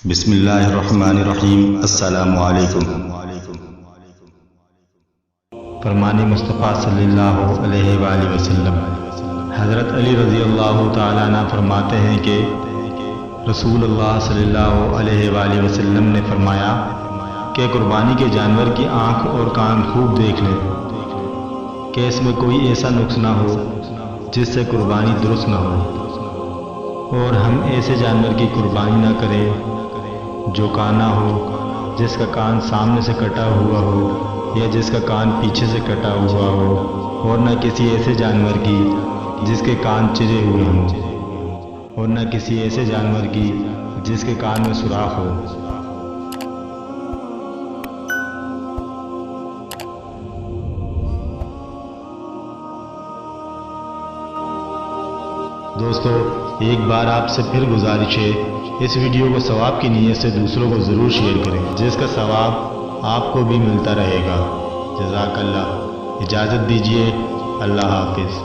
بسم اللہ الرحمن الرحیم۔ السلام علیکم۔ فرمان مصطفیٰ صلی اللہ علیہ وآلہ وسلم، حضرت علی رضی اللہ تعالیٰ عنہ فرماتے ہیں کہ رسول اللہ صلی اللہ علیہ وآلہ وسلم نے فرمایا کہ قربانی کے جانور کی آنکھ اور کان خوب دیکھ لیں کہ اس میں کوئی ایسا نقص نہ ہو جس سے قربانی درست نہ ہو، اور ہم ایسے جانور کی قربانی نہ کریں جو کانا ہو، جس کا کان سامنے سے کٹا ہوا ہو یا جس کا کان پیچھے سے کٹا ہوا ہو، اور نہ کسی ایسے جانور کی جس کے کان چرے ہوئے ہوں، اور نہ کسی ایسے جانور کی جس کے کان میں سوراخ ہو۔ دوستو، ایک بار آپ سے پھر گزارش ہے، اس ویڈیو کو ثواب کی نیت سے دوسروں کو ضرور شیئر کریں، جس کا ثواب آپ کو بھی ملتا رہے گا۔ جزاک اللہ۔ اجازت دیجیے، اللہ حافظ۔